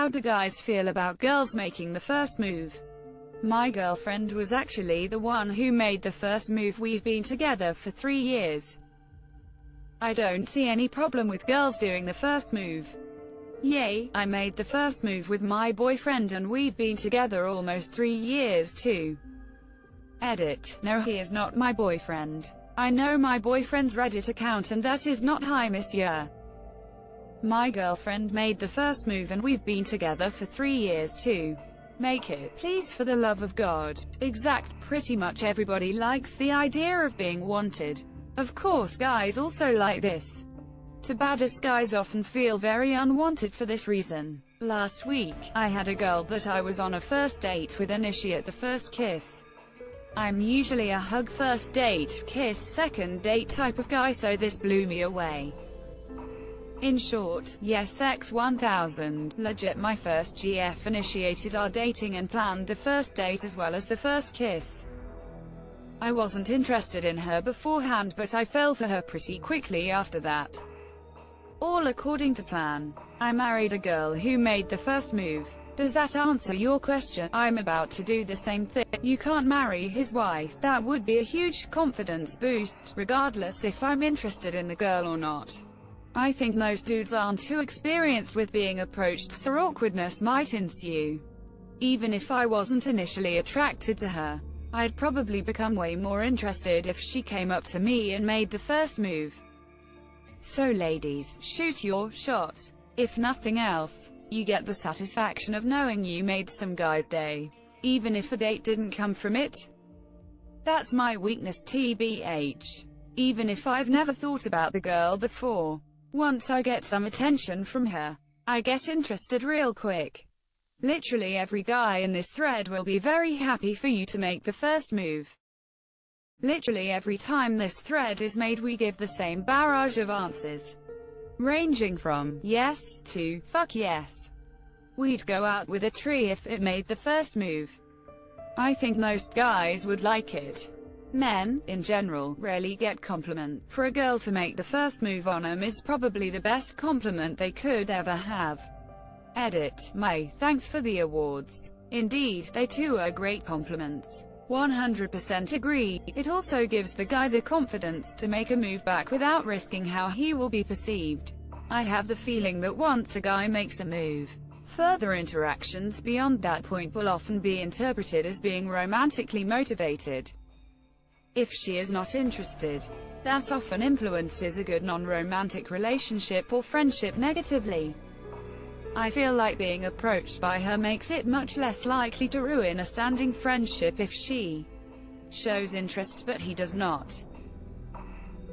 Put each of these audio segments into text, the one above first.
How do guys feel about girls making the first move? My girlfriend was actually the one who made the first move. We've been together for 3 years. I don't see any problem with girls doing the first move. Yay, I made the first move with my boyfriend and we've been together almost 3 years too. Edit. No, he is not my boyfriend. I know my boyfriend's Reddit account and that is not hi monsieur. My girlfriend made the first move and we've been together for 3 years too. Make it, please, for the love of God. Exact. Pretty much everybody likes the idea of being wanted. Of course guys also like this. Too bad us guys often feel very unwanted for this reason. Last week, I had a girl that I was on a first date with initiate the first kiss. I'm usually a hug first date, kiss second date type of guy, so this blew me away. In short, yes, X1000, legit. My first GF initiated our dating and planned the first date as well as the first kiss. I wasn't interested in her beforehand, but I fell for her pretty quickly after that. All according to plan. I married a girl who made the first move. Does that answer your question? I'm about to do the same thing. You can't marry his wife. That would be a huge confidence boost, regardless if I'm interested in the girl or not. I think most dudes aren't too experienced with being approached, so awkwardness might ensue. Even if I wasn't initially attracted to her, I'd probably become way more interested if she came up to me and made the first move. So ladies, shoot your shot. If nothing else, you get the satisfaction of knowing you made some guy's day, even if a date didn't come from it. That's my weakness, TBH. Even if I've never thought about the girl before, once I get some attention from her, I get interested real quick. Literally every guy in this thread will be very happy for you to make the first move. Literally every time this thread is made, we give the same barrage of answers, ranging from yes to fuck yes. We'd go out with a tree if it made the first move. I think most guys would like it. Men, in general, rarely get compliment. For a girl to make the first move on them is probably the best compliment they could ever have. Edit. My thanks for the awards. Indeed, they too are great compliments. 100% agree. It also gives the guy the confidence to make a move back without risking how he will be perceived. I have the feeling that once a guy makes a move, further interactions beyond that point will often be interpreted as being romantically motivated. If she is not interested, that often influences a good non-romantic relationship or friendship negatively. I feel like being approached by her makes it much less likely to ruin a standing friendship if she shows interest but he does not.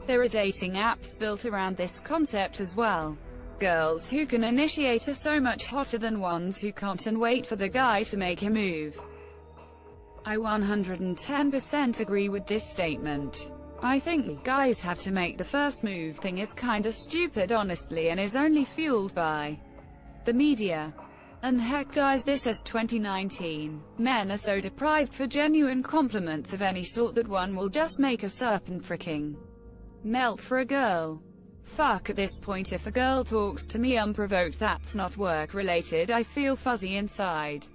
There are dating apps built around this concept as well. Girls who can initiate are so much hotter than ones who can't and wait for the guy to make a move. I 110% agree with this statement. I think guys have to make the first move thing is kinda stupid honestly, and is only fueled by the media. And heck guys, this is 2019. Men are so deprived for genuine compliments of any sort that one will just make a serpent freaking melt for a girl. Fuck, at this point if a girl talks to me unprovoked that's not work related, I feel fuzzy inside.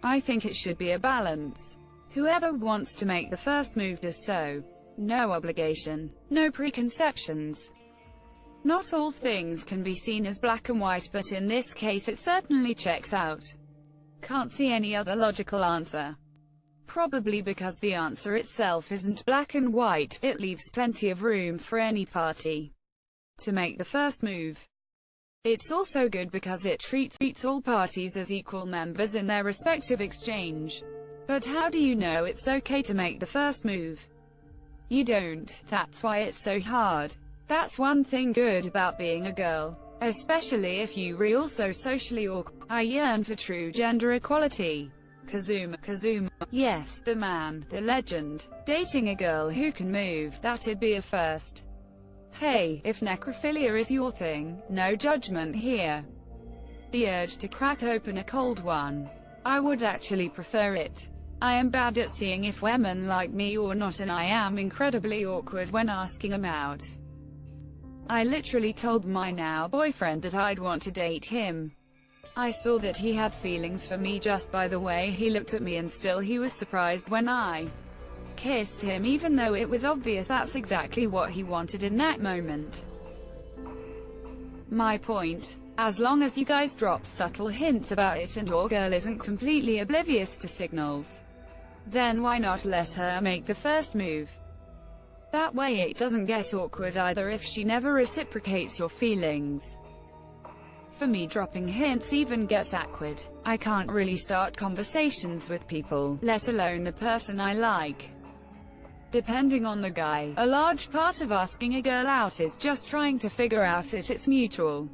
I think it should be a balance. Whoever wants to make the first move does so. No obligation. No preconceptions. Not all things can be seen as black and white, but in this case it certainly checks out. Can't see any other logical answer. Probably because the answer itself isn't black and white, it leaves plenty of room for any party to make the first move. It's also good because it treats all parties as equal members in their respective exchange. But how do you know it's okay to make the first move? You don't. That's why it's so hard. That's one thing good about being a girl. Especially if you also socially awkward. I yearn for true gender equality. Kazuma. Yes, the man, the legend. Dating a girl who can move, that'd be a first. Hey, if necrophilia is your thing, no judgment here. The urge to crack open a cold one. I would actually prefer it. I am bad at seeing if women like me or not, and I am incredibly awkward when asking them out. I literally told my now boyfriend that I'd want to date him. I saw that he had feelings for me just by the way he looked at me, and still he was surprised when I kissed him, even though it was obvious that's exactly what he wanted in that moment. My point: as long as you guys drop subtle hints about it and your girl isn't completely oblivious to signals, then why not let her make the first move? That way it doesn't get awkward either if she never reciprocates your feelings. For me, dropping hints even gets awkward. I can't really start conversations with people, let alone the person I like. Depending on the guy, a large part of asking a girl out is just trying to figure out if it's mutual.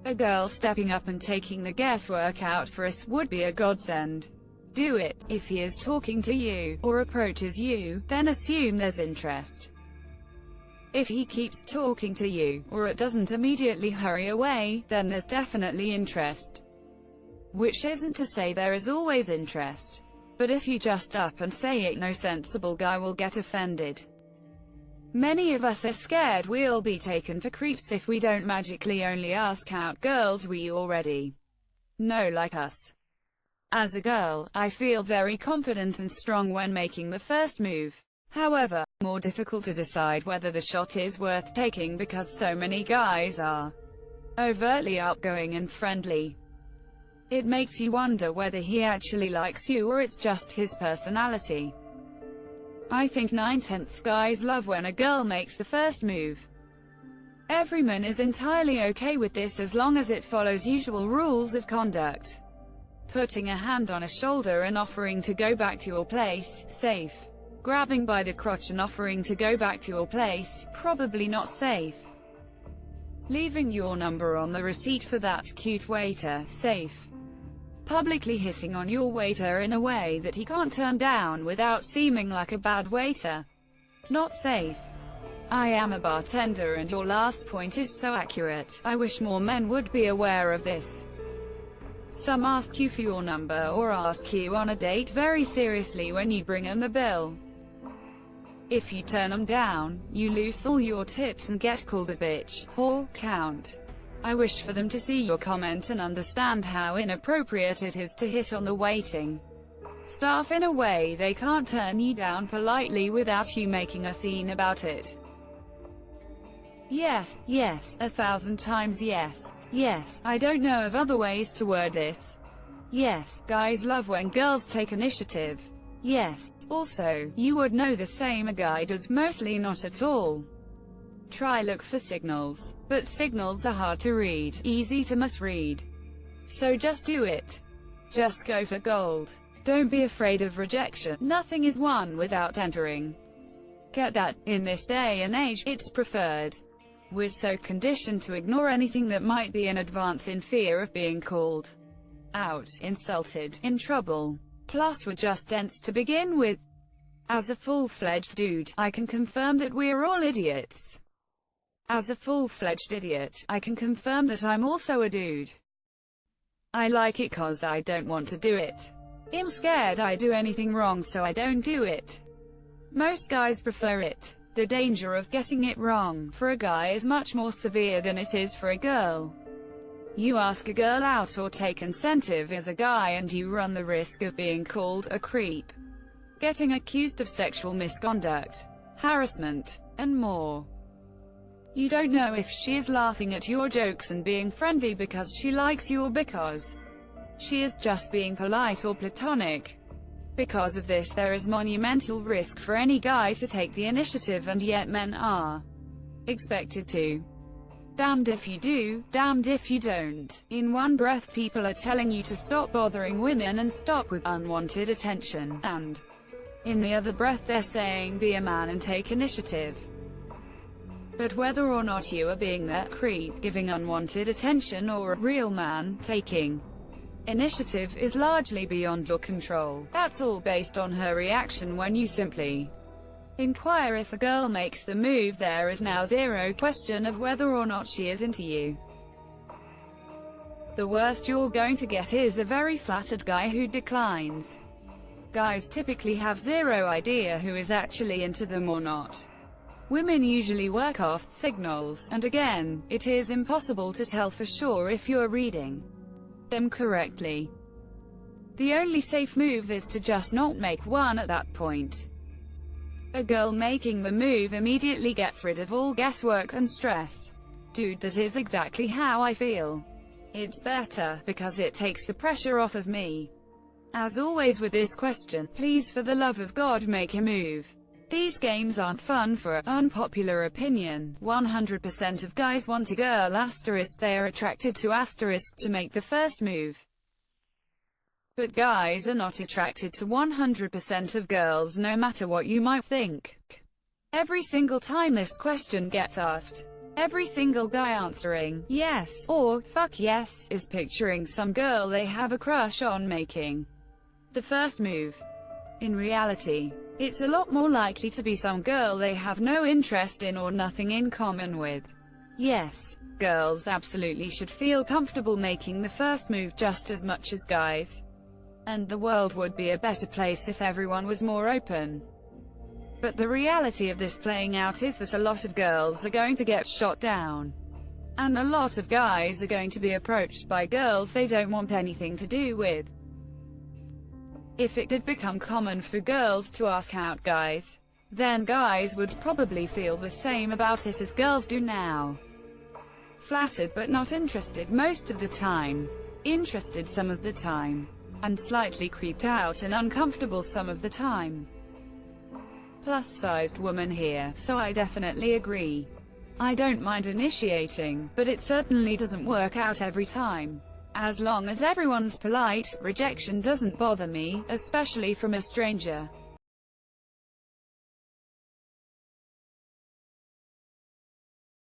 A girl stepping up and taking the guesswork out for us would be a godsend. Do it. If he is talking to you, or approaches you, then assume there's interest. If he keeps talking to you, or it doesn't immediately hurry away, then there's definitely interest. Which isn't to say there is always interest. But if you just up and say it, no sensible guy will get offended. Many of us are scared we'll be taken for creeps if we don't magically only ask out girls we already know like us. As a girl, I feel very confident and strong when making the first move. However, more difficult to decide whether the shot is worth taking because so many guys are overtly outgoing and friendly. It makes you wonder whether he actually likes you or it's just his personality. I think 9/10 guys love when a girl makes the first move. Every man is entirely okay with this as long as it follows usual rules of conduct. Putting a hand on a shoulder and offering to go back to your place, safe. Grabbing by the crotch and offering to go back to your place, probably not safe. Leaving your number on the receipt for that cute waiter, safe. Publicly hitting on your waiter in a way that he can't turn down without seeming like a bad waiter, not safe. I am a bartender and your last point is so accurate. I wish more men would be aware of this. Some ask you for your number or ask you on a date very seriously when you bring them the bill. If you turn them down, you lose all your tips and get called a bitch, whore, count. I wish for them to see your comment and understand how inappropriate it is to hit on the waiting staff in a way they can't turn you down politely without you making a scene about it. Yes, yes, 1,000 times yes. Yes, I don't know of other ways to word this. Yes, guys love when girls take initiative. Yes, also, you would know the same a guy does mostly not at all. Try look for signals. But signals are hard to read, easy to misread. So just do it. Just go for gold. Don't be afraid of rejection. Nothing is won without entering. Get that, in this day and age, it's preferred. We're so conditioned to ignore anything that might be an advance in fear of being called out, insulted, in trouble. Plus we're just dense to begin with. As a full-fledged dude, I can confirm that we're all idiots. As a full-fledged idiot, I can confirm that I'm also a dude. I like it cause I don't want to do it. I'm scared I do anything wrong so I don't do it. Most guys prefer it. The danger of getting it wrong, for a guy is much more severe than it is for a girl. You ask a girl out or take incentive as a guy and you run the risk of being called a creep, getting accused of sexual misconduct, harassment, and more. You don't know if she is laughing at your jokes and being friendly because she likes you or because she is just being polite or platonic. Because of this there is monumental risk for any guy to take the initiative, and yet men are expected to. Damned if you do, damned if you don't. In one breath people are telling you to stop bothering women and stop with unwanted attention, and in the other breath they're saying be a man and take initiative. But whether or not you are being that creep, giving unwanted attention, or a real man, taking initiative, is largely beyond your control. That's all based on her reaction when you simply inquire. If a girl makes the move, there is now zero question of whether or not she is into you. The worst you're going to get is a very flattered guy who declines. Guys typically have zero idea who is actually into them or not. Women usually work off signals, and again, it is impossible to tell for sure if you're reading them correctly. The only safe move is to just not make one at that point. A girl making the move immediately gets rid of all guesswork and stress. Dude, that is exactly how I feel. It's better, because it takes the pressure off of me. As always with this question, please for the love of God make a move. These games aren't fun for an unpopular opinion. 100% of guys want a girl asterisk they are attracted to asterisk to make the first move. But guys are not attracted to 100% of girls no matter what you might think. Every single time this question gets asked, every single guy answering yes or fuck yes is picturing some girl they have a crush on making the first move. In reality, it's a lot more likely to be some girl they have no interest in or nothing in common with. Yes, girls absolutely should feel comfortable making the first move just as much as guys. And the world would be a better place if everyone was more open. But the reality of this playing out is that a lot of girls are going to get shot down. And a lot of guys are going to be approached by girls they don't want anything to do with. If it did become common for girls to ask out guys, then guys would probably feel the same about it as girls do now. Flattered but not interested most of the time. Interested some of the time. And slightly creeped out and uncomfortable some of the time. Plus-sized woman here, so I definitely agree. I don't mind initiating, but it certainly doesn't work out every time. As long as everyone's polite, rejection doesn't bother me, especially from a stranger.